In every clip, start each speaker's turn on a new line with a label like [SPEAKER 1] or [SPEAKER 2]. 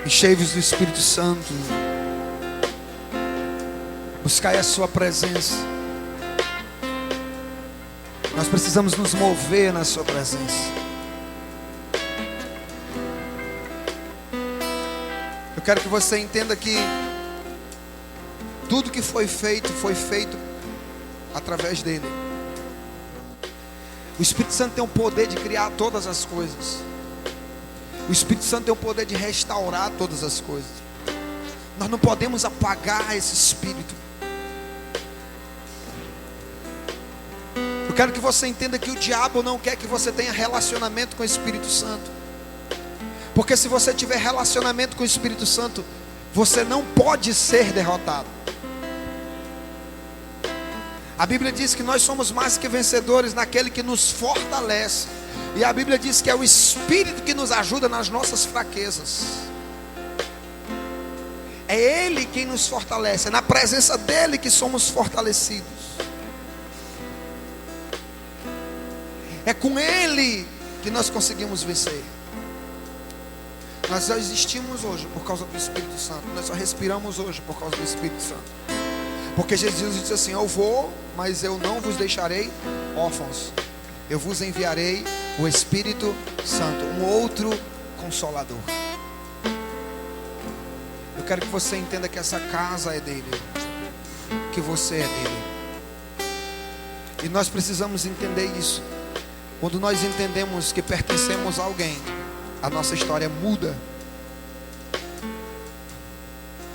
[SPEAKER 1] Enchei-vos do Espírito Santo. Buscai a sua presença. Nós precisamos nos mover na sua presença. Eu quero que você entenda que tudo que foi feito através dele. O Espírito Santo tem o poder de criar todas as coisas. O Espírito Santo tem o poder de restaurar todas as coisas. Nós não podemos apagar esse Espírito. Eu quero que você entenda que o diabo não quer que você tenha relacionamento com o Espírito Santo. Porque se você tiver relacionamento com o Espírito Santo, você não pode ser derrotado. A Bíblia diz que nós somos mais que vencedores naquele que nos fortalece. E a Bíblia diz que é o Espírito que nos ajuda nas nossas fraquezas. É Ele quem nos fortalece. É na presença dEle que somos fortalecidos. É com Ele que nós conseguimos vencer. Nós só existimos hoje por causa do Espírito Santo. Nós só respiramos hoje por causa do Espírito Santo. Porque Jesus disse assim: eu vou, mas eu não vos deixarei órfãos. Eu vos enviarei o Espírito Santo, um outro Consolador. Eu quero que você entenda que essa casa é dele, que você é dele. E nós precisamos entender isso. Quando nós entendemos que pertencemos a alguém, a nossa história muda.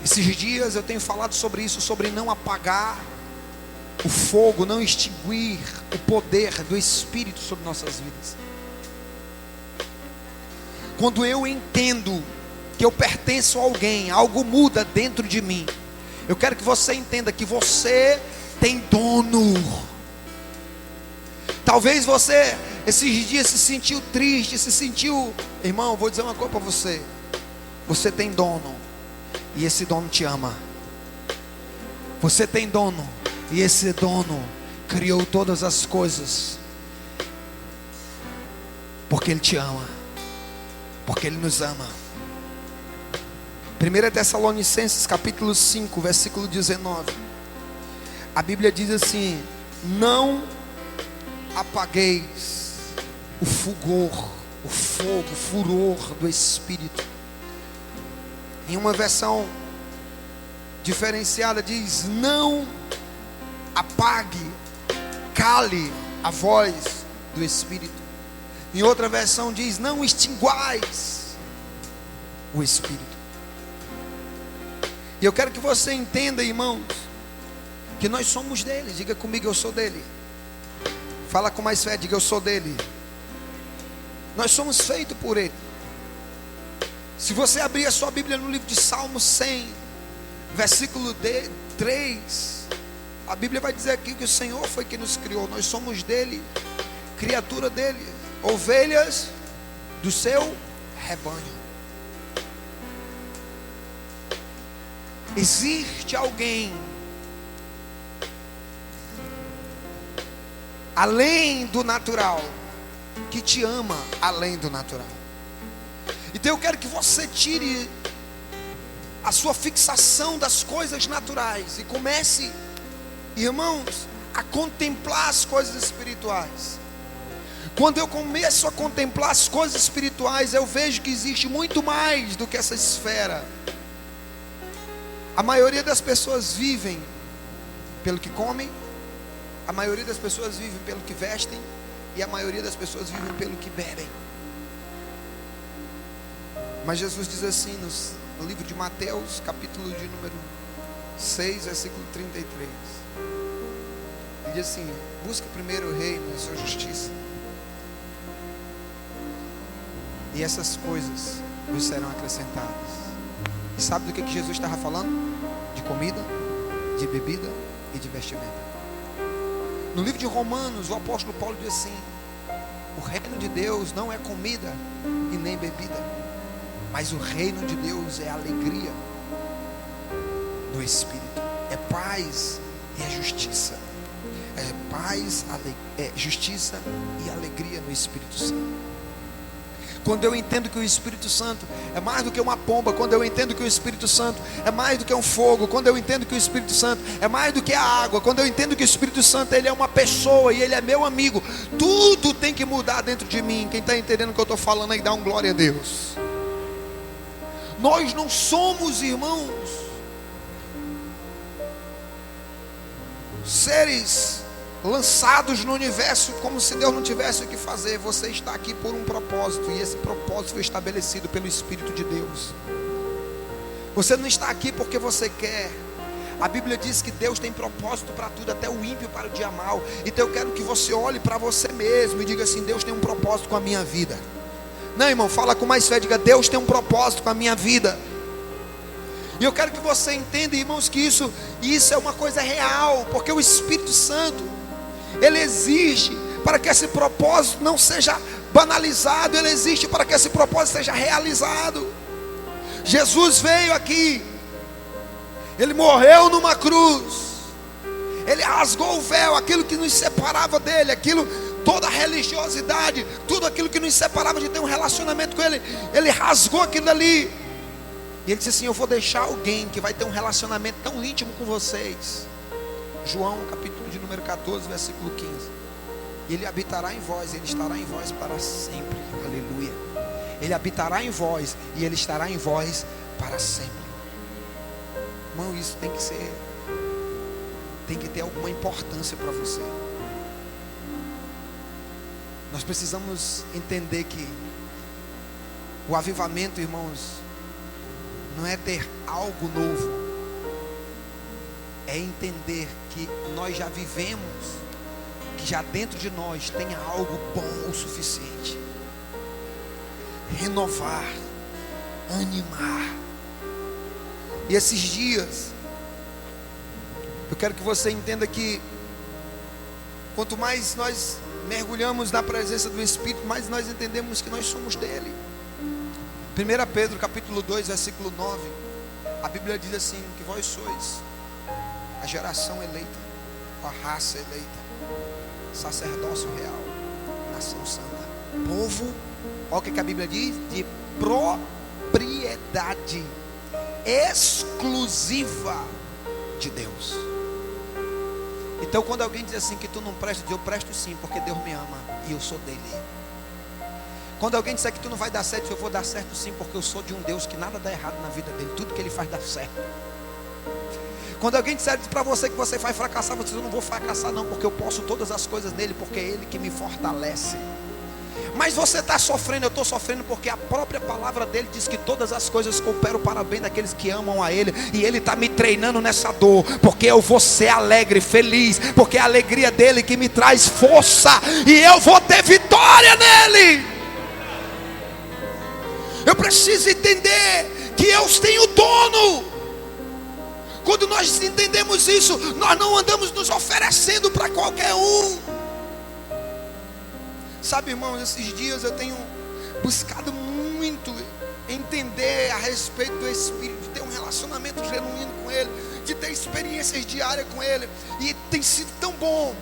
[SPEAKER 1] Esses dias eu tenho falado sobre isso, sobre não apagar o fogo, não extinguir o poder do Espírito sobre nossas vidas. Quando eu entendo que eu pertenço a alguém, algo muda dentro de mim. Eu quero que você entenda que você tem dono. Talvez você esses dias se sentiu triste, se sentiu... Irmão, vou dizer uma coisa para você. Você tem dono. E esse dono te ama. Você tem dono. E esse dono criou todas as coisas. Porque Ele te ama. Porque Ele nos ama. 1 Tessalonicenses capítulo 5, versículo 19. A Bíblia diz assim: não apagueis o fulgor, o fogo, o furor do Espírito. Em uma versão diferenciada diz: não apague, cale a voz do Espírito. Em outra versão diz: não extinguais o Espírito. E eu quero que você entenda, irmãos, que nós somos dele. Diga comigo: eu sou dele. Fala com mais fé, diga: eu sou dele. Nós somos feitos por ele. Se você abrir a sua Bíblia no livro de Salmos 100, versículo 3, a Bíblia vai dizer aqui que o Senhor foi quem nos criou. Nós somos dele, criatura dele, ovelhas do seu rebanho. Existe alguém além do natural que te ama além do natural. Então eu quero que você tire a sua fixação das coisas naturais e comece, irmãos, a contemplar as coisas espirituais. Quando eu começo a contemplar as coisas espirituais, eu vejo que existe muito mais do que essa esfera. A maioria das pessoas vivem pelo que comem, a maioria das pessoas vivem pelo que vestem, e a maioria das pessoas vivem pelo que bebem. Mas Jesus diz assim no livro de Mateus, capítulo de número 6, versículo 33. Ele diz assim: busca primeiro o reino e a sua justiça, e essas coisas vos serão acrescentadas. E sabe do que Jesus estava falando? De comida, de bebida e de vestimenta. No livro de Romanos, o apóstolo Paulo diz assim: o reino de Deus não é comida e nem bebida, mas o reino de Deus é alegria no Espírito, é paz e é justiça. É paz, justiça e alegria no Espírito Santo. Quando eu entendo que o Espírito Santo é mais do que uma pomba, quando eu entendo que o Espírito Santo é mais do que um fogo, quando eu entendo que o Espírito Santo é mais do que a água, quando eu entendo que o Espírito Santo ele é uma pessoa e ele é meu amigo, tudo tem que mudar dentro de mim. Quem está entendendo o que eu estou falando aí, dá um glória a Deus. Nós não somos, irmãos, seres lançados no universo como se Deus não tivesse o que fazer. Você está aqui por um propósito, e esse propósito foi estabelecido pelo Espírito de Deus. Você não está aqui porque você quer. A Bíblia diz que Deus tem propósito para tudo, até o ímpio para o dia mal. Então eu quero que você olhe para você mesmo e diga assim: Deus tem um propósito com a minha vida. Não, irmão, fala com mais fé, diga: Deus tem um propósito com a minha vida. E eu quero que você entenda, irmãos, que isso é uma coisa real, porque o Espírito Santo, ele existe para que esse propósito não seja banalizado, ele existe para que esse propósito seja realizado. Jesus veio aqui, ele morreu numa cruz, ele rasgou o véu, aquilo que nos separava dele, toda a religiosidade, tudo aquilo que nos separava de ter um relacionamento com ele, ele rasgou aquilo ali. E ele disse assim: eu vou deixar alguém que vai ter um relacionamento tão íntimo com vocês. João capítulo de número 14, versículo 15. E ele habitará em vós, ele estará em vós para sempre. Aleluia. Ele habitará em vós e ele estará em vós para sempre. Irmão, isso tem que ter alguma importância para você. Nós precisamos entender que o avivamento, irmãos, não é ter algo novo, é entender que nós já vivemos, que já dentro de nós tem algo bom o suficiente. Renovar, animar. E esses dias, eu quero que você entenda que quanto mais nós mergulhamos na presença do Espírito, mais nós entendemos que nós somos dele. 1 Pedro capítulo 2, versículo 9, a Bíblia diz assim: que vós sois a geração eleita, a raça eleita, sacerdócio real, nação santa, povo, olha o que a Bíblia diz, de propriedade exclusiva de Deus. Então quando alguém diz assim que tu não prestas, eu presto sim, porque Deus me ama e eu sou dele. Quando alguém disser que tu não vai dar certo, eu vou dar certo sim, porque eu sou de um Deus que nada dá errado na vida dele, tudo que ele faz dá certo. Quando alguém disser para você que você vai fracassar, você diz: eu não vou fracassar não, porque eu posso todas as coisas nele, porque é ele que me fortalece. Mas você está sofrendo, eu estou sofrendo porque a própria palavra dele diz que todas as coisas cooperam para o bem daqueles que amam a ele. E ele está me treinando nessa dor, porque eu vou ser alegre, feliz, porque é a alegria dele que me traz força, e eu vou ter vitória nele. Eu preciso entender que eu tenho dono. Quando nós entendemos isso, nós não andamos nos oferecendo para qualquer um. Sabe, irmãos, esses dias eu tenho buscado muito entender a respeito do Espírito, de ter um relacionamento genuíno com ele, de ter experiências diárias com ele. E tem sido tão bom,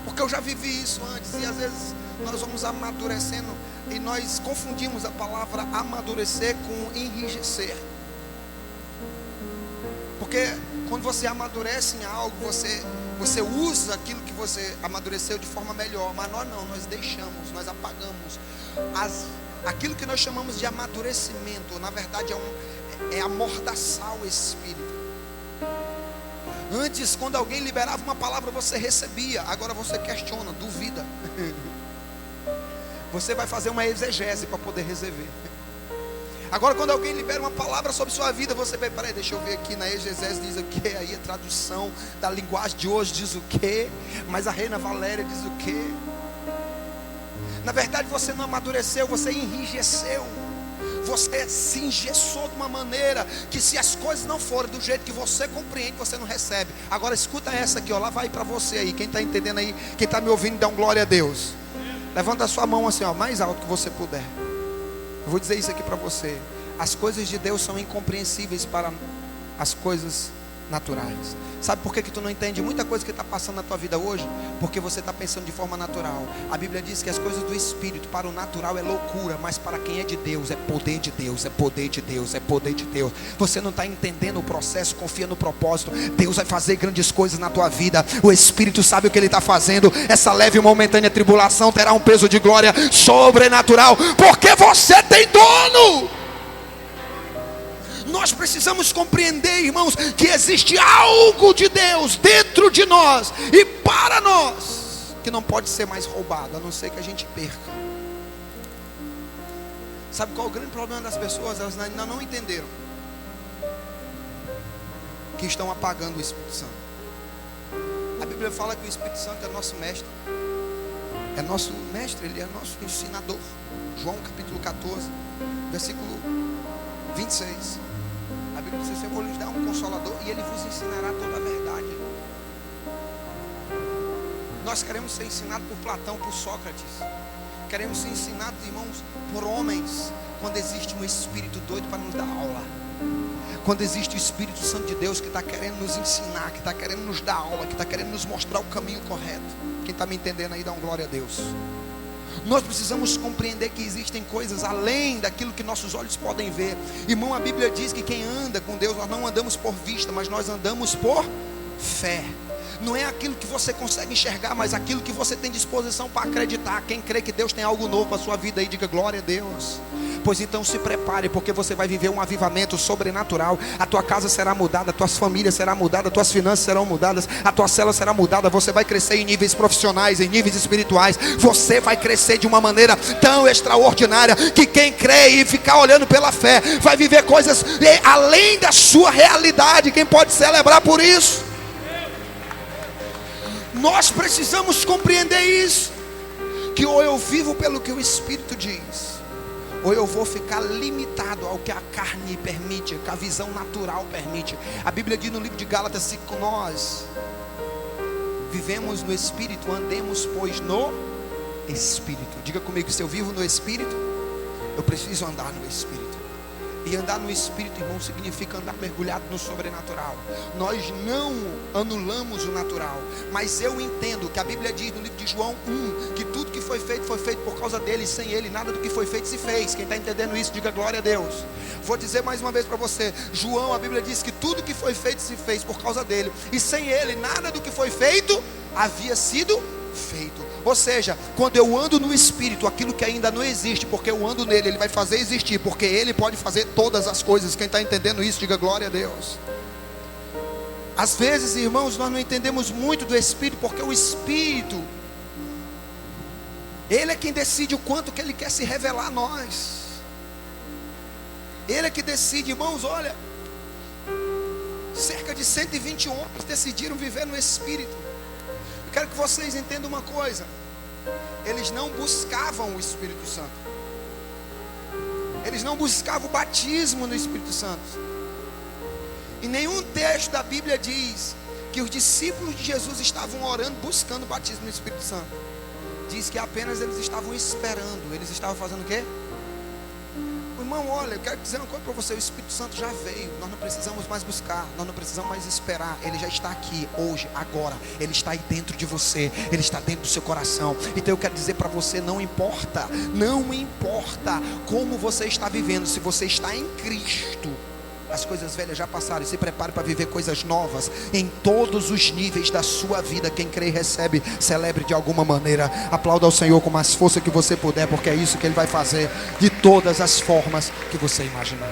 [SPEAKER 1] porque eu já vivi isso antes. E às vezes nós vamos amadurecendo e nós confundimos a palavra amadurecer com enrijecer. Porque quando você amadurece em algo, você usa aquilo que você amadureceu de forma melhor. Mas nós não, nós deixamos, nós apagamos. Aquilo que nós chamamos de amadurecimento, na verdade é amordaçar o Espírito. Antes, quando alguém liberava uma palavra, você recebia. Agora você questiona, duvida. Você vai fazer uma exegese para poder receber. Agora quando alguém libera uma palavra sobre sua vida, você vai: peraí, deixa eu ver aqui na exegese diz o que, aí a tradução da linguagem de hoje diz o que, mas a Reina Valéria diz o que. Na verdade você não amadureceu, você enrijeceu. Você se engessou de uma maneira que, se as coisas não forem do jeito que você compreende, você não recebe. Agora escuta essa aqui, ó, lá vai para você aí, quem está entendendo aí, quem está me ouvindo, dá um glória a Deus. Levanta a sua mão assim, ó, mais alto que você puder. Eu vou dizer isso aqui para você: as coisas de Deus são incompreensíveis para as coisas naturais. Sabe por que tu não entende muita coisa que está passando na tua vida hoje? Porque você está pensando de forma natural. A Bíblia diz que as coisas do Espírito para o natural é loucura, mas para quem é de Deus é poder de Deus, é poder de Deus, é poder de Deus. Você não está entendendo o processo, confia no propósito. Deus vai fazer grandes coisas na tua vida. O Espírito sabe o que Ele está fazendo. Essa leve e momentânea tribulação terá um peso de glória sobrenatural, porque você tem dono. Nós precisamos compreender, irmãos, que existe algo de Deus dentro de nós e para nós, que não pode ser mais roubado, a não ser que a gente perca. Sabe qual é o grande problema das pessoas? Elas ainda não entenderam que estão apagando o Espírito Santo. A Bíblia fala que o Espírito Santo é nosso mestre. É nosso mestre, ele é nosso ensinador. João capítulo 14, versículo 26. A Bíblia diz assim: eu vou lhes dar um consolador e ele vos ensinará toda a verdade. Nós queremos ser ensinados por Platão, por Sócrates. Queremos ser ensinados, irmãos, por homens. Quando existe um espírito doido para nos dar aula. Quando existe o Espírito Santo de Deus que está querendo nos ensinar, que está querendo nos dar aula, que está querendo nos mostrar o caminho correto. Quem está me entendendo aí, dá um glória a Deus. Nós precisamos compreender que existem coisas além daquilo que nossos olhos podem ver. Irmão, a Bíblia diz que quem anda com Deus, nós não andamos por vista, mas nós andamos por fé. Não é aquilo que você consegue enxergar, mas aquilo que você tem disposição para acreditar. Quem crê que Deus tem algo novo para a sua vida aí, diga glória a Deus. Pois então se prepare, porque você vai viver um avivamento sobrenatural. A tua casa será mudada, a tua família será mudada, as tuas finanças serão mudadas, a tua célula será mudada. Você vai crescer em níveis profissionais, em níveis espirituais. Você vai crescer de uma maneira tão extraordinária que quem crê e ficar olhando pela fé vai viver coisas além da sua realidade. Quem pode celebrar por isso? Nós precisamos compreender isso, que ou eu vivo pelo que o Espírito diz, ou eu vou ficar limitado ao que a carne permite, que a visão natural permite. A Bíblia diz no livro de Gálatas: se nós vivemos no Espírito, andemos pois no Espírito. Diga comigo: se eu vivo no Espírito, eu preciso andar no Espírito. E andar no Espírito, irmão, significa andar mergulhado no sobrenatural. Nós não anulamos o natural, mas eu entendo que a Bíblia diz no livro de João 1, que tudo que foi feito por causa dele, e sem ele nada do que foi feito se fez. Quem está entendendo isso, diga glória a Deus. Vou dizer mais uma vez para você: João, a Bíblia diz que tudo que foi feito se fez por causa dele, e sem ele nada do que foi feito havia sido feito. Ou seja, quando eu ando no Espírito, aquilo que ainda não existe, porque eu ando nele, ele vai fazer existir, porque ele pode fazer todas as coisas. Quem está entendendo isso, diga glória a Deus. Às vezes, irmãos, nós não entendemos muito do Espírito, porque o Espírito, ele é quem decide o quanto que ele quer se revelar a nós. Ele é que decide, irmãos. Olha, cerca de 120 homens decidiram viver no Espírito. Eu quero que vocês entendam uma coisa: eles não buscavam o Espírito Santo, eles não buscavam o batismo no Espírito Santo. Em nenhum texto da Bíblia diz que os discípulos de Jesus estavam orando, buscando o batismo no Espírito Santo. Diz que apenas eles estavam esperando. Eles estavam fazendo o quê? Irmão, olha, eu quero dizer uma coisa para você: o Espírito Santo já veio. Nós não precisamos mais buscar, nós não precisamos mais esperar. Ele já está aqui, hoje, agora. Ele está aí dentro de você, ele está dentro do seu coração. Então eu quero dizer para você: não importa como você está vivendo, se você está em Cristo, as coisas velhas já passaram. Se prepare para viver coisas novas em todos os níveis da sua vida. Quem crê e recebe, celebre de alguma maneira. Aplauda ao Senhor com mais força que você puder, porque é isso que Ele vai fazer de todas as formas que você imaginar.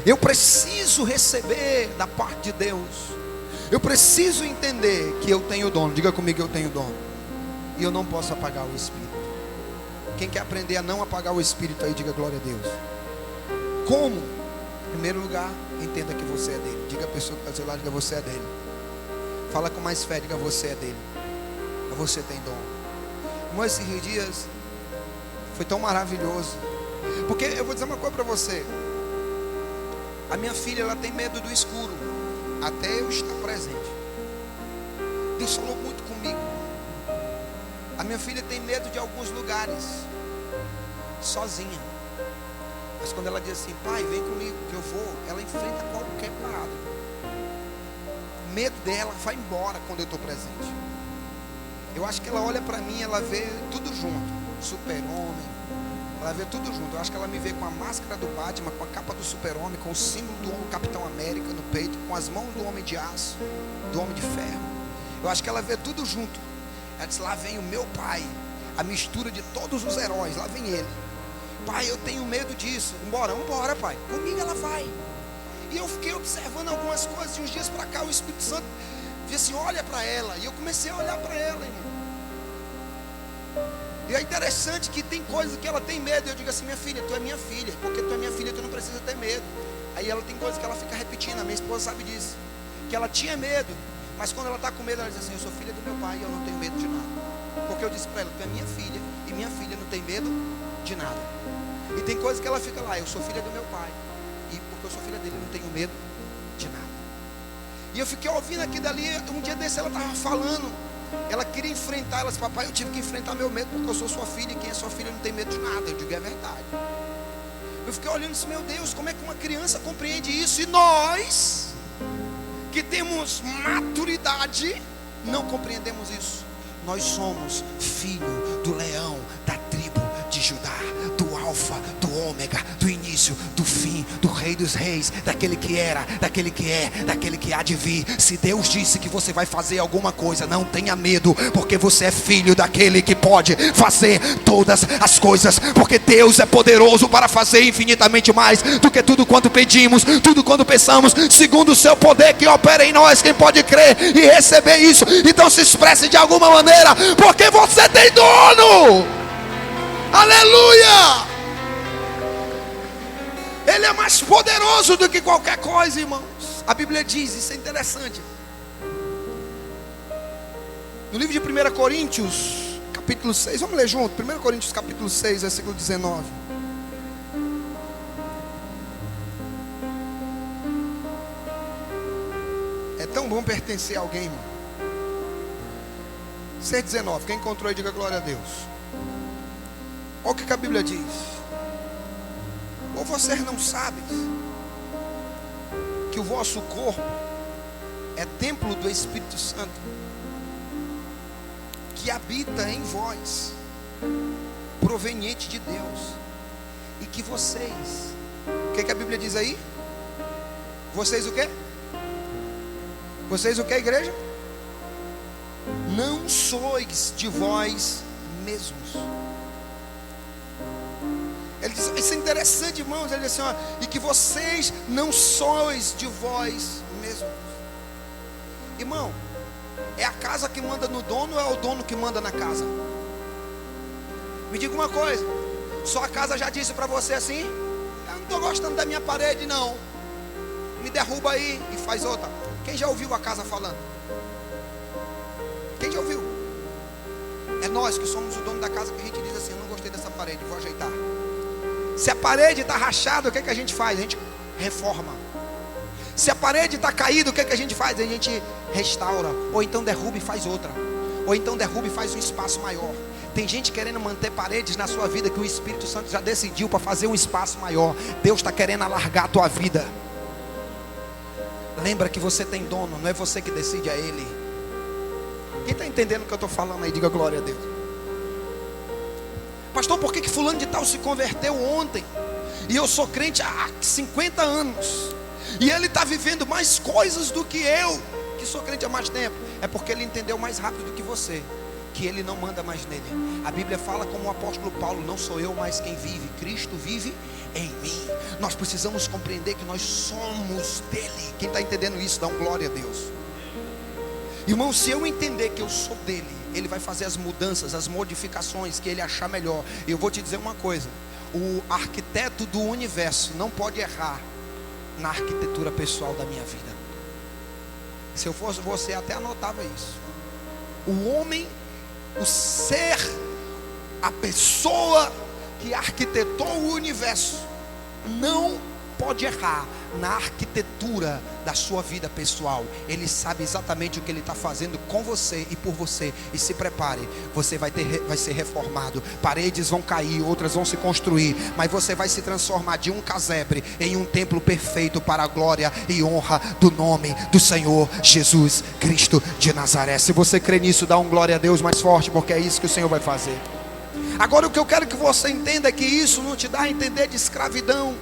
[SPEAKER 1] Eu preciso receber da parte de Deus. Eu preciso entender que eu tenho dono. Diga comigo: eu tenho dono. E eu não posso apagar o Espírito. Quem quer aprender a não apagar o Espírito aí, diga glória a Deus. Como? Em primeiro lugar, entenda que você é dele. Diga a pessoa que está do seu lado, diga: você é dele. Fala com mais fé, diga: você é dele. Você tem dom. Irmão, esses dias foi tão maravilhoso, porque eu vou dizer uma coisa para você. A minha filha, ela tem medo do escuro, até eu estar presente. Deus falou muito comigo. A minha filha tem medo de alguns lugares, sozinha. Mas quando ela diz assim: pai, vem comigo que eu vou, ela enfrenta qualquer parada. O medo dela vai embora quando eu estou presente. Eu acho que ela olha para mim, ela vê tudo junto. Super-homem, ela vê tudo junto. Eu acho que ela me vê com a máscara do Batman, com a capa do Super-Homem, com o símbolo do Capitão América no peito, com as mãos do Homem de Aço, do Homem de Ferro. Eu acho que ela vê tudo junto. Ela diz: lá vem o meu pai, a mistura de todos os heróis, lá vem ele. Pai, eu tenho medo disso. Vambora, pai. Comigo ela vai. E eu fiquei observando algumas coisas. E uns dias para cá o Espírito Santo disse assim: olha para ela. E eu comecei a olhar para ela, irmão. E é interessante que tem coisas que ela tem medo. Eu digo assim: minha filha, tu é minha filha. Porque tu é minha filha, tu não precisa ter medo. Aí ela tem coisas que ela fica repetindo. A minha esposa sabe disso. Que ela tinha medo. Mas quando ela está com medo, ela diz assim: eu sou filha do meu pai e eu não tenho medo de nada. Porque eu disse para ela: tu é minha filha. E minha filha não tem medo de nada. E tem coisas que ela fica lá: eu sou filha do meu pai. E porque eu sou filha dele, eu não tenho medo de nada. E eu fiquei ouvindo aqui dali. Um dia desse ela estava falando. Ela queria enfrentar. Ela disse: papai, eu tive que enfrentar meu medo, porque eu sou sua filha. E quem é sua filha não tem medo de nada. Eu digo: é verdade. Eu fiquei olhando e disse: meu Deus, como é que uma criança compreende isso? E nós, que temos maturidade, não compreendemos isso. Nós somos filho do leão, da tribo de Judá, do alfa, do ômega, do início, do fim, do rei dos reis, daquele que era, daquele que é, daquele que há de vir. Se Deus disse que você vai fazer alguma coisa, não tenha medo, porque você é filho daquele que pode fazer todas as coisas, porque Deus é poderoso para fazer infinitamente mais do que tudo quanto pedimos, tudo quanto pensamos, segundo o seu poder que opera em nós. Quem pode crer e receber isso, então se expresse de alguma maneira, porque você tem dono. Aleluia! Ele é mais poderoso do que qualquer coisa, irmãos. A Bíblia diz, isso é interessante. No livro de 1 Coríntios, capítulo 6, vamos ler junto. 1 Coríntios, capítulo 6, versículo 19. É tão bom pertencer a alguém, irmão. 6,19. Quem encontrou aí, diga glória a Deus. Olha o que a Bíblia diz. Ou vocês não sabem que o vosso corpo é templo do Espírito Santo, que habita em vós, proveniente de Deus, e que vocês, o que a Bíblia diz aí? Vocês o quê? Vocês o que, igreja? Não sois de vós mesmos. Ele diz, isso é interessante, irmãos. Ele diz assim, ó, e que vocês não sois de vós mesmos. Irmão, é a casa que manda no dono ou é o dono que manda na casa? Me diga uma coisa, sua casa já disse para você assim: eu não estou gostando da minha parede não, me derruba aí e faz outra. Quem já ouviu a casa falando? Quem já ouviu? É nós que somos o dono da casa que a gente diz assim: eu não gostei dessa parede, vou ajeitar. Se a parede está rachada, o que a gente faz? A gente reforma. Se a parede está caída, o que a gente faz? A gente restaura. Ou então derruba e faz outra. Ou então derruba e faz um espaço maior. Tem gente querendo manter paredes na sua vida que o Espírito Santo já decidiu para fazer um espaço maior. Deus está querendo alargar a tua vida. Lembra que você tem dono, não é você que decide, é Ele. Quem está entendendo o que eu estou falando aí, diga glória a Deus. Pastor, por que fulano de tal se converteu ontem? E eu sou crente há 50 anos. E ele está vivendo mais coisas do que eu, que sou crente há mais tempo. É porque ele entendeu mais rápido do que você, que ele não manda mais nele. A Bíblia fala como o apóstolo Paulo: não sou eu mais quem vive, Cristo vive em mim. Nós precisamos compreender que nós somos dele. Quem está entendendo isso, dá um glória a Deus. Irmão, se eu entender que eu sou dele, ele vai fazer as mudanças, as modificações que ele achar melhor. E eu vou te dizer uma coisa: o arquiteto do universo não pode errar na arquitetura pessoal da minha vida. Se eu fosse você, até anotava isso. O homem, o ser, a pessoa que arquitetou o universo não pode errar na arquitetura da sua vida pessoal. Ele sabe exatamente o que Ele está fazendo com você e por você. E se prepare, você vai ser reformado. Paredes vão cair, outras vão se construir, mas você vai se transformar de um casebre em um templo perfeito para a glória e honra do nome do Senhor Jesus Cristo de Nazaré. Se você crê nisso, dá um glória a Deus mais forte, porque é isso que o Senhor vai fazer. Agora, o que eu quero que você entenda é que isso não te dá a entender de escravidão.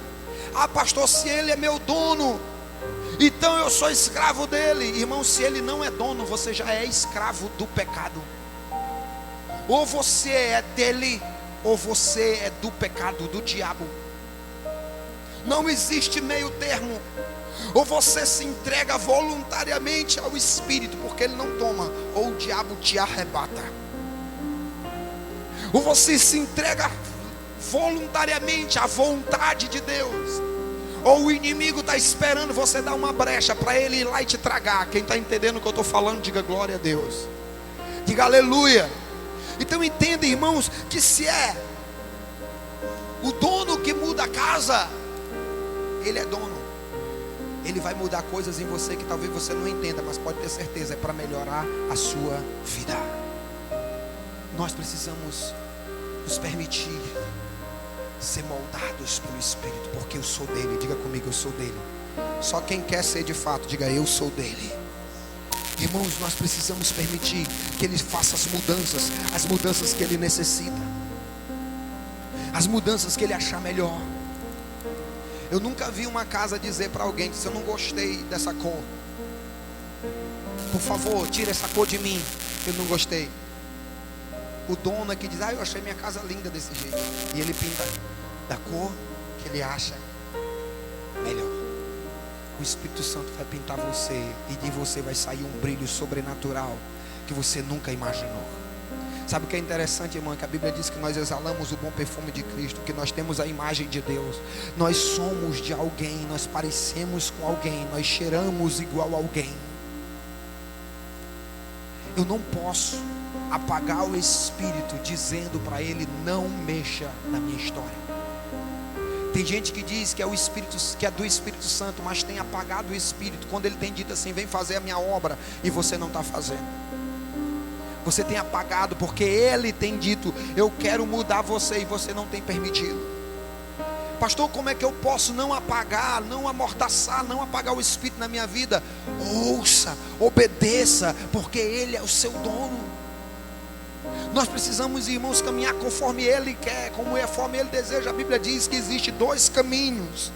[SPEAKER 1] Ah, pastor, se Ele é meu dono, então eu sou escravo dele. Irmão, se Ele não é dono, você já é escravo do pecado. Ou você é dele, ou você é do pecado, do diabo. Não existe meio termo. Ou você se entrega voluntariamente ao Espírito, porque Ele não toma, ou o diabo te arrebata. Ou você se entrega voluntariamente à vontade de Deus, ou o inimigo está esperando você dar uma brecha para ele ir lá e te tragar. Quem está entendendo o que eu estou falando, diga glória a Deus, diga aleluia. Então entenda, irmãos, que se é o dono que muda a casa, Ele é dono. Ele vai mudar coisas em você que talvez você não entenda, mas pode ter certeza, é para melhorar a sua vida. Nós precisamos nos permitir ser moldados pelo Espírito, porque eu sou dele. Diga comigo, eu sou dele. Só quem quer ser de fato, diga eu sou dele. Irmãos, nós precisamos permitir que Ele faça as mudanças que Ele necessita, as mudanças que Ele achar melhor. Eu nunca vi uma casa dizer para alguém: se eu não gostei dessa cor, por favor, tira essa cor de mim, eu não gostei. O dono é que diz: eu achei minha casa linda desse jeito, e ele pinta da cor que ele acha melhor. O Espírito Santo vai pintar você, e de você vai sair um brilho sobrenatural que você nunca imaginou. Sabe o que é interessante, irmão? Que a Bíblia diz que nós exalamos o bom perfume de Cristo, que nós temos a imagem de Deus. Nós somos de alguém, nós parecemos com alguém, nós cheiramos igual a alguém. Eu não posso apagar o Espírito dizendo para ele: não mexa na minha história. Tem gente que diz que é o Espírito, que é do Espírito Santo, mas tem apagado o Espírito quando ele tem dito assim: vem fazer a minha obra, e você não está fazendo. Você tem apagado porque ele tem dito: eu quero mudar você, e você não tem permitido. Pastor, como é que eu posso não apagar, não amordaçar, não apagar o Espírito na minha vida? Ouça, obedeça, porque Ele é o seu dono. Nós precisamos, irmãos, caminhar conforme Ele quer, conforme Ele deseja. A Bíblia diz que existe dois caminhos.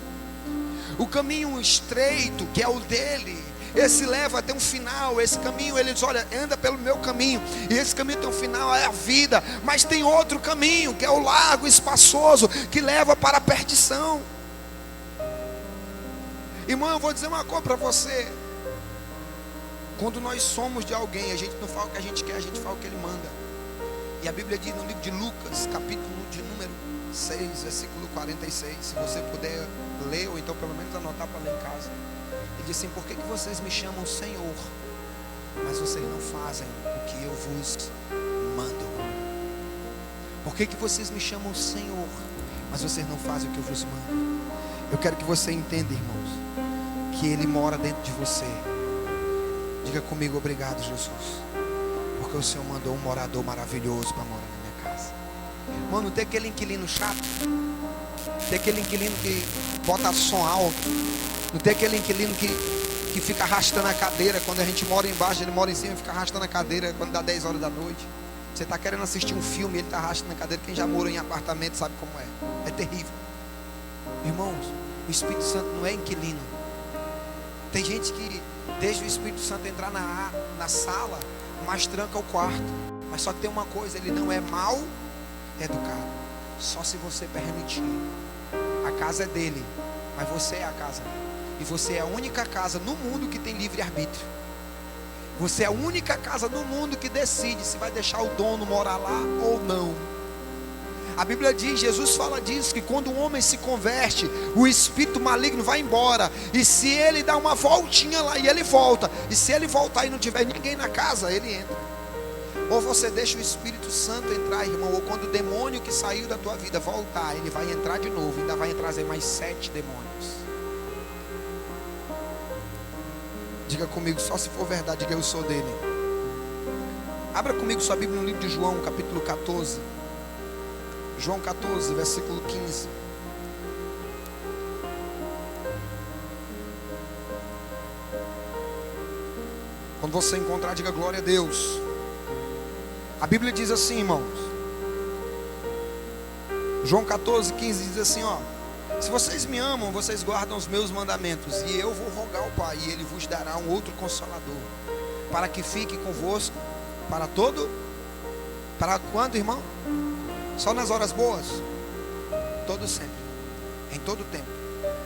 [SPEAKER 1] O caminho estreito, que é o dele, esse leva até um final. Esse caminho, ele diz: olha, anda pelo meu caminho, e esse caminho tem um final, é a vida. Mas tem outro caminho, que é o largo, espaçoso, que leva para a perdição. Irmão, eu vou dizer uma coisa para você: quando nós somos de alguém, a gente não fala o que a gente quer, a gente fala o que ele manda. E a Bíblia diz no livro de Lucas, capítulo de número 6, versículo 46, se você puder ler, ou então pelo menos anotar para ler em casa. Ele diz assim: por que vocês me chamam Senhor, mas vocês não fazem o que eu vos mando? Por que vocês me chamam Senhor, mas vocês não fazem o que eu vos mando? Eu quero que você entenda, irmãos, que Ele mora dentro de você. Diga comigo: obrigado, Jesus, porque o Senhor mandou um morador maravilhoso para morar na minha casa. Mano, não tem aquele inquilino chato, tem aquele inquilino que bota som alto, não tem aquele inquilino que fica arrastando a cadeira. Quando a gente mora embaixo, ele mora em cima e fica arrastando a cadeira quando dá 10 horas da noite. Você está querendo assistir um filme, ele está arrastando a cadeira. Quem já morou em apartamento sabe como é. É terrível. Irmãos, o Espírito Santo não é inquilino. Tem gente que deixa o Espírito Santo entrar na sala, mas tranca o quarto. Mas só que tem uma coisa: ele não é mal educado, só se você permitir. A casa é dele, mas você é a casa. E você é a única casa no mundo que tem livre-arbítrio. Você é a única casa no mundo que decide se vai deixar o dono morar lá ou não. A Bíblia diz, Jesus fala disso, que quando um homem se converte, o espírito maligno vai embora. E se ele dá uma voltinha lá, e ele volta, e se ele voltar e não tiver ninguém na casa, ele entra. Ou você deixa o Espírito Santo entrar, irmão, ou quando o demônio que saiu da tua vida voltar, ele vai entrar de novo, ainda vai trazer mais 7 demônios. Diga comigo, só se for verdade, diga eu sou dele. Abra comigo sua Bíblia no livro de João, capítulo 14. João 14, versículo 15. Quando você encontrar, diga glória a Deus. A Bíblia diz assim, irmãos. João 14, 15 diz assim, ó: se vocês me amam, vocês guardam os meus mandamentos, e eu vou rogar ao Pai, e Ele vos dará um outro Consolador, para que fique convosco para todo. Para quando, irmão? Só nas horas boas? Todo sempre, em todo tempo,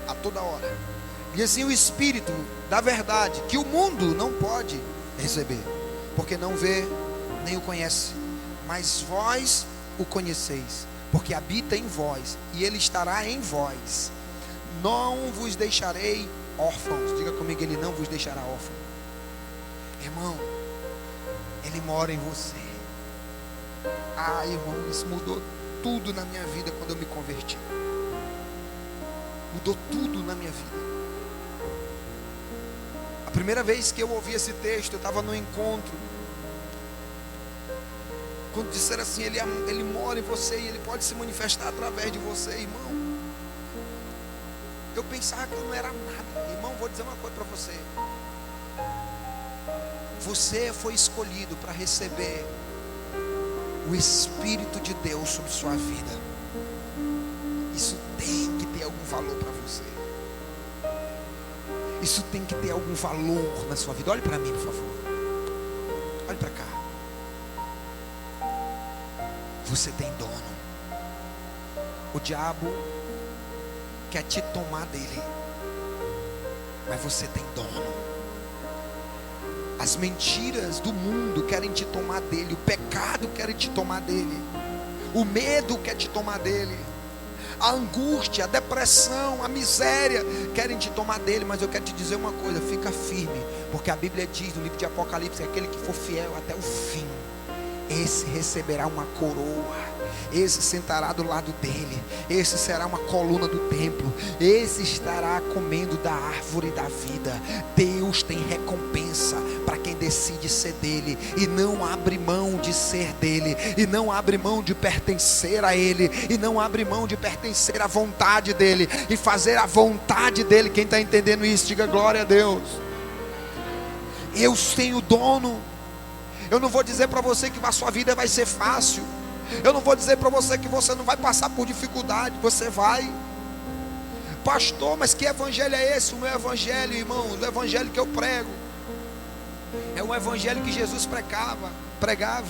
[SPEAKER 1] a toda hora. E assim o Espírito da verdade, que o mundo não pode receber, porque não vê nem o conhece, mas vós o conheceis, porque habita em vós, e Ele estará em vós. Não vos deixarei órfãos. Diga comigo, Ele não vos deixará órfãos. Irmão, Ele mora em você. Ah, irmão, isso mudou tudo na minha vida quando eu me converti. Mudou tudo na minha vida. A primeira vez que eu ouvi esse texto, eu estava no encontro. Quando disseram assim, ele mora em você e Ele pode se manifestar através de você, irmão. Eu pensava que eu não era nada. Irmão, vou dizer uma coisa para você. Você foi escolhido para receber o Espírito de Deus sobre sua vida. Isso tem que ter algum valor para você. Isso tem que ter algum valor na sua vida. Olhe para mim, por favor. Olhe para cá. Você tem dono. O diabo quer te tomar dele, mas você tem dono. As mentiras do mundo querem te tomar dele. O pecado quer te tomar dele. O medo quer te tomar dele. A angústia, a depressão, a miséria querem te tomar dele. Mas eu quero te dizer uma coisa, fica firme, porque a Bíblia diz no livro de Apocalipse que aquele que for fiel até o fim, esse receberá uma coroa. Esse sentará do lado dele. Esse será uma coluna do templo. Esse estará comendo da árvore da vida. Deus tem recompensa para quem decide ser dele e não abre mão de ser dele, e não abre mão de pertencer a ele, e não abre mão de pertencer à vontade dele e fazer a vontade dele. Quem está entendendo isso, diga glória a Deus. Eu tenho dono. Eu não vou dizer para você que a sua vida vai ser fácil. Eu não vou dizer para você que você não vai passar por dificuldade. Você vai. Pastor, mas que evangelho é esse? O meu evangelho, irmãos, o evangelho que eu prego é um evangelho que Jesus pregava.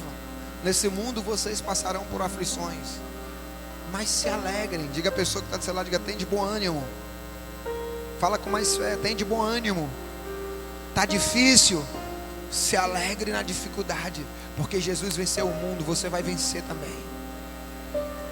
[SPEAKER 1] Nesse mundo vocês passarão por aflições, mas se alegrem. Diga a pessoa que está do seu lado, diga, tem de bom ânimo. Fala com mais fé, tem de bom ânimo. Está difícil, se alegre na dificuldade, porque Jesus venceu o mundo, você vai vencer também.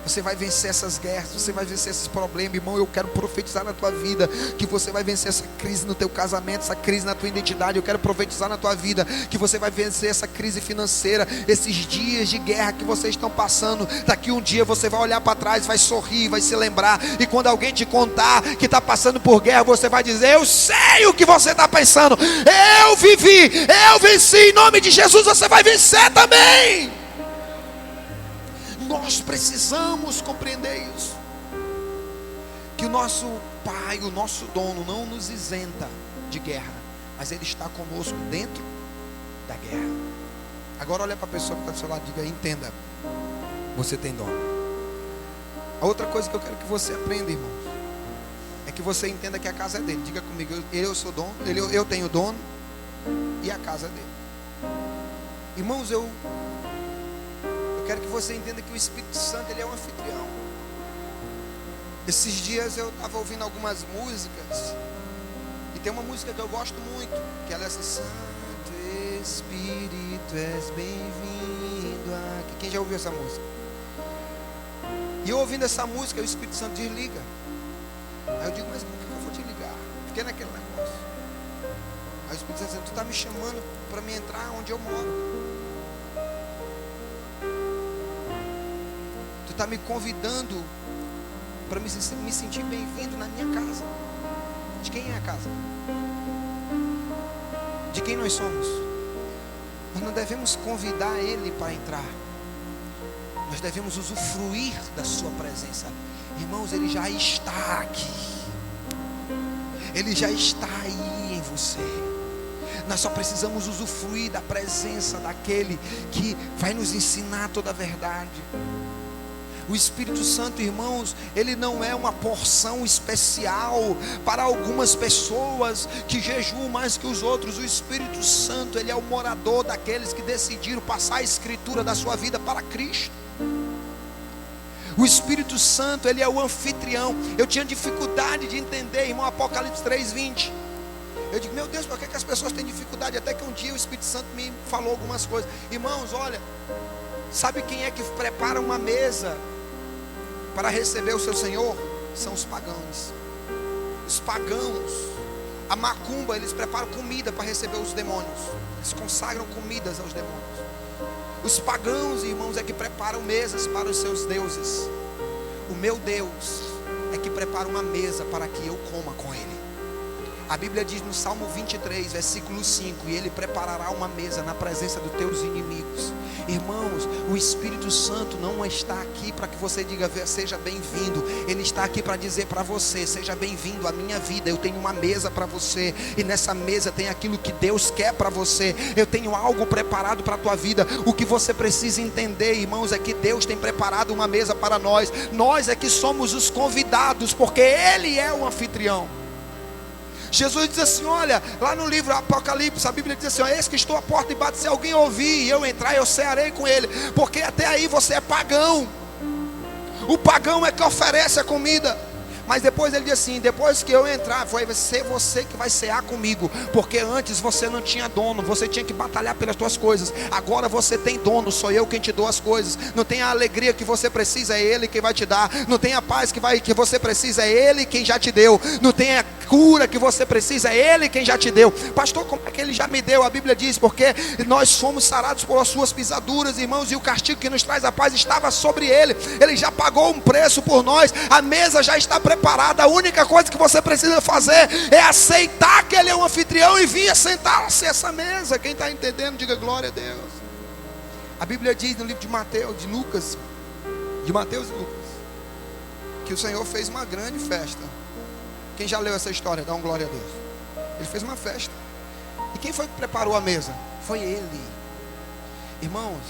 [SPEAKER 1] Você vai vencer essas guerras, você vai vencer esses problemas, irmão. Eu quero profetizar na tua vida que você vai vencer essa crise no teu casamento, essa crise na tua identidade. Eu quero profetizar na tua vida que você vai vencer essa crise financeira, esses dias de guerra que vocês estão passando. Daqui um dia você vai olhar para trás, vai sorrir, vai se lembrar, e quando alguém te contar que está passando por guerra, você vai dizer, eu sei o que você está pensando, eu vivi, eu venci. Em nome de Jesus você vai vencer também. Nós precisamos compreender isso, que o nosso Pai, o nosso dono, não nos isenta de guerra, mas Ele está conosco dentro da guerra. Agora olha para a pessoa que está do seu lado e diga, entenda, você tem dono. A outra coisa que eu quero que você aprenda, irmãos, é que você entenda que a casa é dele. Diga comigo, eu sou dono, eu tenho dono, e a casa é dele. Irmãos, eu quero que você entenda que o Espírito Santo, ele é um anfitrião. Esses dias eu estava ouvindo algumas músicas, e tem uma música que eu gosto muito, que ela é assim, Santo Espírito, és bem-vindo aqui. Quem já ouviu essa música? E eu ouvindo essa música, o Espírito Santo desliga. Aí eu digo, mas por que eu vou te ligar? Fiquei naquele negócio. Aí o Espírito Santo diz, tu está me chamando para me entrar onde eu moro. Está me convidando para me sentir bem-vindo na minha casa. De quem é a casa? de quem nós somos. Nós não devemos convidar Ele para entrar. Nós devemos usufruir da sua presença. Irmãos, Ele já está aqui. Ele já está aí em você. Nós só precisamos usufruir da presença daquele que vai nos ensinar toda a verdade. O Espírito Santo, irmãos, ele não é uma porção especial para algumas pessoas que jejuam mais que os outros. O Espírito Santo, ele é o morador daqueles que decidiram passar a escritura da sua vida para Cristo. O Espírito Santo, ele é o anfitrião. Eu tinha dificuldade de entender, irmão, Apocalipse 3:20. Eu digo, meu Deus, por que as pessoas têm dificuldade? Até que um dia o Espírito Santo me falou algumas coisas. Irmãos, olha, sabe quem é que prepara uma mesa para receber o seu Senhor? São os pagãos. Os pagãos, a macumba, eles preparam comida para receber os demônios. Eles consagram comidas aos demônios. Os pagãos, irmãos, é que preparam mesas para os seus deuses. O meu Deus é que prepara uma mesa para que eu coma com Ele. A Bíblia diz no Salmo 23, versículo 5: e Ele preparará uma mesa na presença dos teus inimigos. Irmãos, o Espírito Santo não está aqui para que você diga seja bem-vindo. Ele está aqui para dizer para você: seja bem-vindo à minha vida. Eu tenho uma mesa para você, e nessa mesa tem aquilo que Deus quer para você. Eu tenho algo preparado para a tua vida. O que você precisa entender, irmãos, é que Deus tem preparado uma mesa para nós. Nós é que somos os convidados, porque Ele é o anfitrião. Jesus diz assim, olha, lá no livro Apocalipse, a Bíblia diz assim, eis que estou à porta e bato, se alguém ouvir e eu entrar, eu cearei com ele. Porque até aí você é pagão. O pagão é que oferece a comida. Mas depois ele diz assim, depois que eu entrar, vai ser você que vai cear comigo. Porque antes você não tinha dono, você tinha que batalhar pelas tuas coisas. Agora você tem dono, sou eu quem te dou as coisas. Não tem a alegria que você precisa, é Ele quem vai te dar. Não tem a paz que você precisa, é Ele quem já te deu. Não tem a cura que você precisa, é Ele quem já te deu. Pastor, como é que Ele já me deu? A Bíblia diz, porque nós fomos sarados pelas suas pisaduras, irmãos, e o castigo que nos traz a paz estava sobre Ele. Ele já pagou um preço por nós, a mesa já está preparada. A única coisa que você precisa fazer é aceitar que Ele é um anfitrião e vir sentar-se a essa mesa. Quem está entendendo, diga glória a Deus. A Bíblia diz no livro de Mateus, de Mateus e Lucas, que o Senhor fez uma grande festa. Quem já leu essa história, dá um glória a Deus. Ele fez uma festa. E quem foi que preparou a mesa? Foi Ele. Irmãos,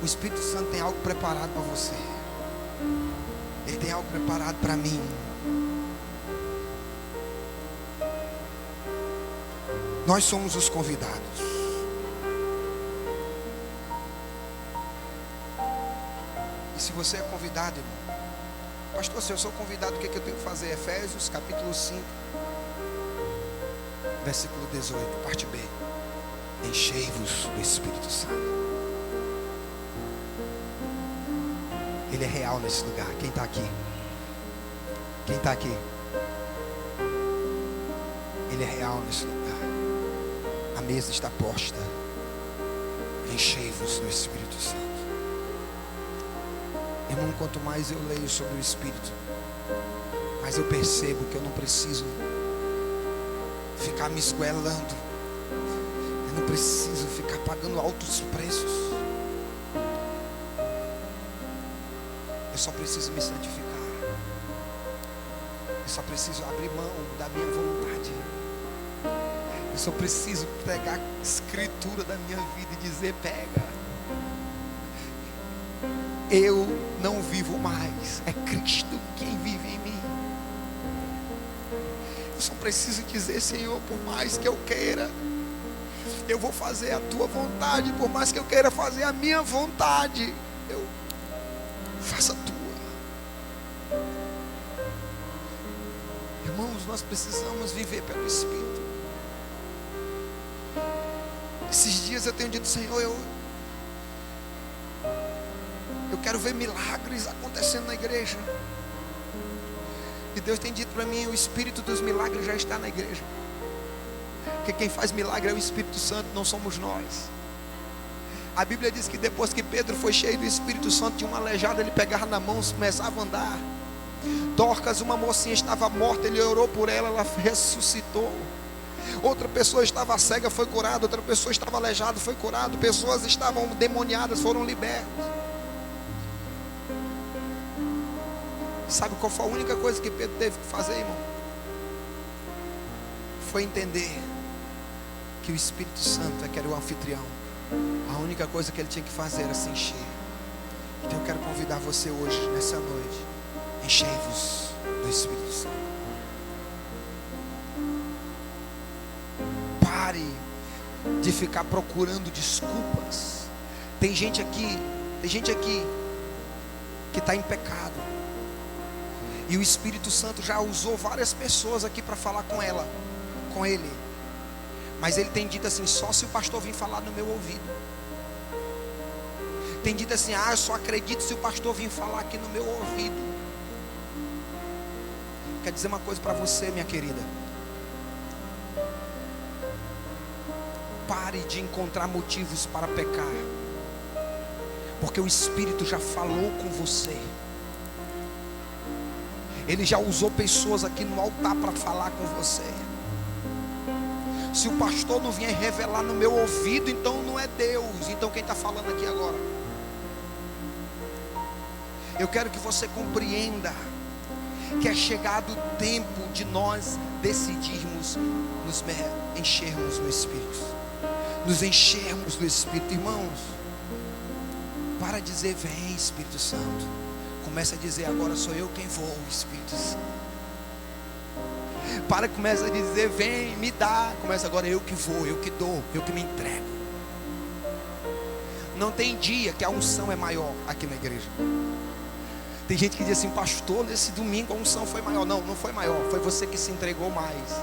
[SPEAKER 1] o Espírito Santo tem algo preparado para você. Ele tem algo preparado para mim. Nós somos os convidados. E se você é convidado, irmão, pastor, se eu sou convidado, o que eu tenho que fazer? Efésios capítulo 5, versículo 18, parte B. Enchei-vos do Espírito Santo. Ele é real nesse lugar. Quem está aqui? Quem está aqui? Ele é real nesse lugar. A mesa está posta. Enchei-vos do Espírito Santo. Irmão, quanto mais eu leio sobre o Espírito, mais eu percebo que eu não preciso ficar me esgoelando. Eu não preciso ficar pagando altos preços. Eu só preciso me santificar. Eu só preciso abrir mão da minha vontade. Eu só preciso pegar a escritura da minha vida e dizer, pega. Eu não vivo mais, é Cristo quem vive em mim. Eu só preciso dizer, Senhor, por mais que eu queira, eu vou fazer a tua vontade. Por mais que eu queira fazer a minha vontade, eu faça a tua. Irmãos, nós precisamos viver pelo Espírito. Esses dias eu tenho dito, Senhor, eu quero ver milagres acontecendo na igreja. E Deus tem dito para mim, o Espírito dos milagres já está na igreja. Porque quem faz milagre é o Espírito Santo, não somos nós. A Bíblia diz que depois que Pedro foi cheio do Espírito Santo, de uma aleijada, ele pegava na mão e começava a andar. Dorcas, uma mocinha, estava morta, ele orou por ela, ela ressuscitou. Outra pessoa estava cega, foi curada. Outra pessoa estava aleijada, foi curada. Pessoas estavam demoniadas, foram libertas. Sabe qual foi a única coisa que Pedro teve que fazer, irmão? Foi entender que o Espírito Santo é que era o anfitrião. A única coisa que ele tinha que fazer era se encher. Então eu quero convidar você hoje, nessa noite, enchei-vos do Espírito Santo. Pare de ficar procurando desculpas. Tem gente aqui que está em pecado, e o Espírito Santo já usou várias pessoas aqui para falar com ele, mas ele tem dito assim: só se o pastor vir falar no meu ouvido. Tem dito assim: eu só acredito se o pastor vir falar aqui no meu ouvido. Quer dizer uma coisa para você, minha querida: pare de encontrar motivos para pecar, porque o Espírito já falou com você. Ele já usou pessoas aqui no altar para falar com você. Se o pastor não vier revelar no meu ouvido, então não é Deus. Então quem está falando aqui agora? Eu quero que você compreenda que é chegado o tempo de nós decidirmos nos enchermos do Espírito. Nos enchermos do Espírito. Irmãos, para de dizer vem Espírito Santo. Começa a dizer: agora sou eu quem vou, Espírito Santo. Começa a dizer vem, me dá. Começa agora: eu que vou, eu que dou, eu que me entrego. Não tem dia que a unção é maior aqui na igreja. Tem gente que diz assim: pastor, nesse domingo a unção foi maior. Não, não foi maior, foi você que se entregou mais.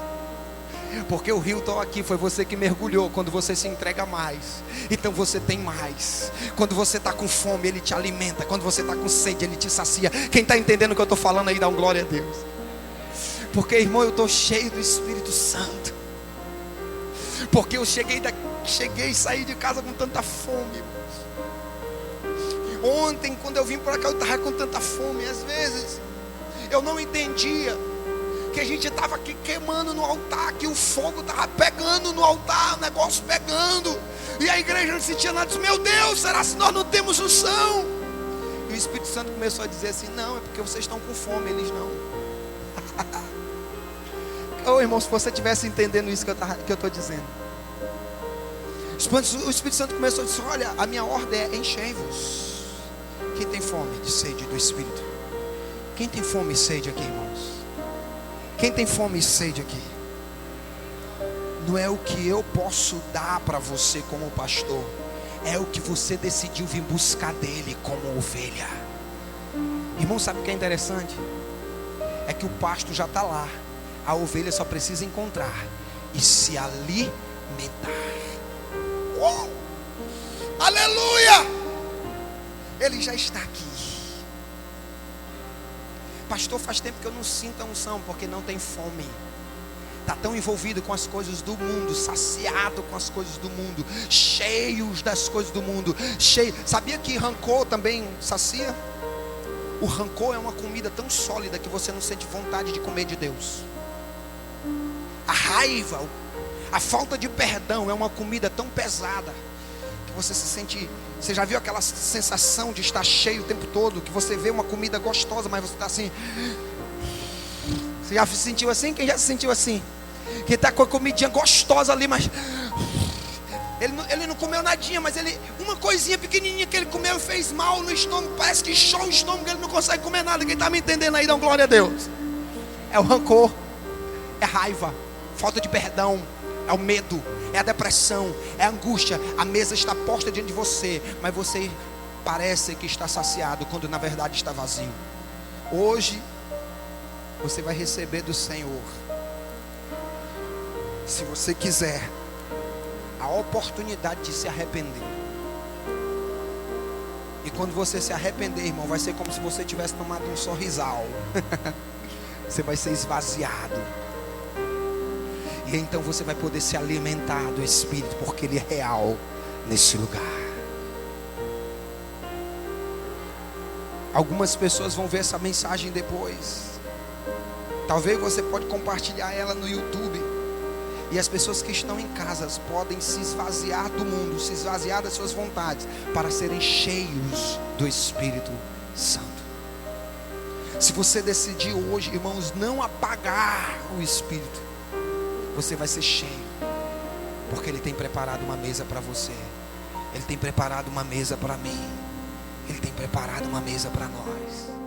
[SPEAKER 1] Porque o rio está aqui, foi você que mergulhou. Quando você se entrega mais, então você tem mais. Quando você está com fome, Ele te alimenta. Quando você está com sede, Ele te sacia. Quem está entendendo o que eu estou falando aí, dá um glória a Deus. Porque, irmão, eu estou cheio do Espírito Santo. Porque eu cheguei e saí de casa com tanta fome, irmãos. Ontem, quando eu vim para cá, eu estava com tanta fome. Às vezes, eu não entendia que a gente estava aqui queimando no altar, que o fogo estava pegando no altar, o negócio pegando, e a igreja não sentia nada. Disse: meu Deus, será que nós não temos unção? E o Espírito Santo começou a dizer assim: não, é porque vocês estão com fome, eles não. Ô irmão, se você estivesse entendendo isso que eu estou dizendo. O Espírito Santo começou a dizer: olha, a minha ordem é enchei-vos. Quem tem fome de sede do Espírito? Quem tem fome e sede aqui, irmãos? Quem tem fome e sede aqui? Não é o que eu posso dar para você como pastor, é o que você decidiu vir buscar dele como ovelha. Irmão, sabe o que é interessante? É que o pasto já está lá, a ovelha só precisa encontrar e se alimentar. Aleluia! Ele já está aqui. Pastor, faz tempo que eu não sinto a unção, porque não tem fome. Está tão envolvido com as coisas do mundo, saciado com as coisas do mundo, cheios das coisas do mundo, cheio. Sabia que rancor também sacia? O rancor é uma comida tão sólida que você não sente vontade de comer de Deus. A raiva, a falta de perdão é uma comida tão pesada que você se sente. Você já viu aquela sensação de estar cheio o tempo todo, que você vê uma comida gostosa, mas você está assim. Você já se sentiu assim? Quem já se sentiu assim? Que está com a comidinha gostosa ali, mas ele não comeu nadinha, mas uma coisinha pequenininha que ele comeu fez mal no estômago, parece que inchou o estômago, ele não consegue comer nada. Quem está me entendendo aí, dá uma glória a Deus. É o rancor, é a raiva, falta de perdão, é o medo, é a depressão, é a angústia. A mesa está posta diante de você, mas você parece que está saciado, quando na verdade está vazio. Hoje você vai receber do Senhor, se você quiser, a oportunidade de se arrepender. E quando você se arrepender, irmão, vai ser como se você tivesse tomado um sorrisal. Você vai ser esvaziado. E então você vai poder se alimentar do Espírito, porque Ele é real nesse lugar. Algumas pessoas vão ver essa mensagem depois. Talvez você pode compartilhar ela no YouTube. E as pessoas que estão em casas podem se esvaziar do mundo, se esvaziar das suas vontades, para serem cheios do Espírito Santo. Se você decidir hoje, irmãos, não apagar o Espírito, você vai ser cheio, porque Ele tem preparado uma mesa para você. Ele tem preparado uma mesa para mim. Ele tem preparado uma mesa para nós.